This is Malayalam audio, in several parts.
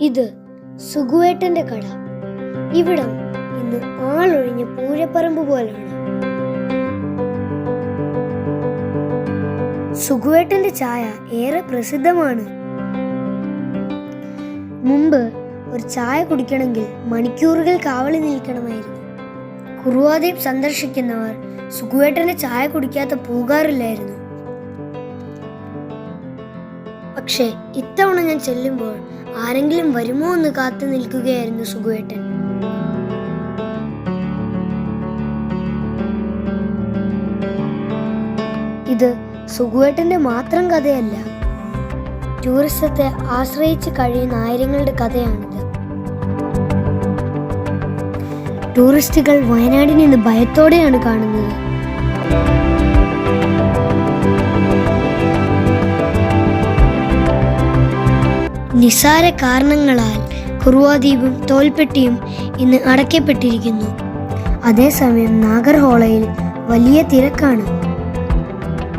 ഇത് സുഗുവേട്ടന്റെ കട. ഇവിടം ഇന്ന് ആളൊഴിഞ്ഞ പൂരപ്പറമ്പ് പോലാണ്. സുഗുവേട്ടന്റെ ചായ ഏറെ പ്രസിദ്ധമാണ്. മുമ്പ് ഒരു ചായ കുടിക്കണമെങ്കിൽ മണിക്കൂറുകൾ കാവലി നിൽക്കണമായിരുന്നു. കുറുവാദ്വീപ് സന്ദർശിക്കുന്നവർ സുഗുവേട്ടന്റെ ചായ കുടിക്കാതെ പോകാറില്ലായിരുന്നു. പക്ഷേ ഇത്തവണ ഞാൻ ചെല്ലുമ്പോൾ ആരെങ്കിലും വരുമോ എന്ന് കാത്തു നിൽക്കുകയായിരുന്നു സുഗുവേട്ടൻ. ഇത് സുഗുവേട്ടന്റെ മാത്രം കഥയല്ല, ടൂറിസത്തെ ആശ്രയിച്ച് കഴിയുന്ന ആയിരങ്ങളുടെ കഥയാണിത്. ടൂറിസ്റ്റുകൾ വയനാടിനെ ഇന്ന് ഭയത്തോടെയാണ് കാണുന്നത്. നിസ്സാര കാരണങ്ങളാൽ കുറുവാദ്വീപും തോൽപ്പെട്ടിയും ഇന്ന് അടയ്ക്കപ്പെട്ടിരിക്കുന്നു. അതേസമയം നാഗർഹോളയിൽ വലിയ തിരക്കാണ്.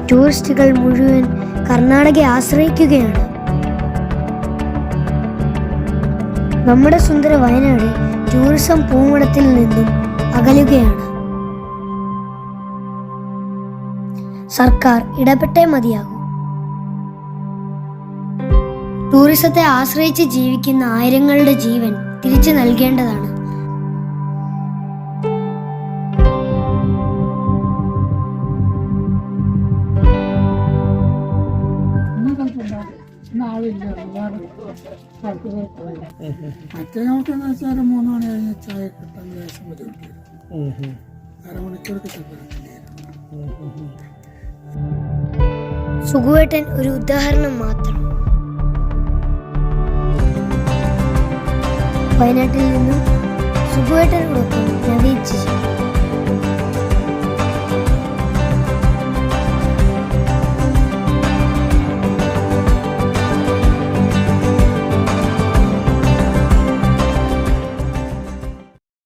ടൂറിസ്റ്റുകൾ മുഴുവൻ കർണാടകയെ ആശ്രയിക്കുകയാണ്. നമ്മുടെ സുന്ദര വയനാട് ടൂറിസം പൂമുടത്തിൽ നിന്നും അകലുകയാണ്. സർക്കാർ ഇടപെട്ടേ മതിയാകും. ടൂറിസത്തെ ആശ്രയിച്ച് ജീവിക്കുന്ന ആയിരങ്ങളുടെ ജീവൻ തിരിച്ചു നൽകേണ്ടതാണ്. മറ്റേ നമുക്കെന്ന് വെച്ചാൽ 3 മണി കഴിഞ്ഞ് ചായ കിട്ടാൻ ലേശം ബുദ്ധിമുട്ടില്ല. അരമണിക്കൂർ സുഗുവേട്ടൻ ഒരു ഉദാഹരണം മാത്രം. വയനാട്ടിൽ നിന്നും സുഗുവേട്ടനോടൊപ്പം നവീൻ ചേച്ചി.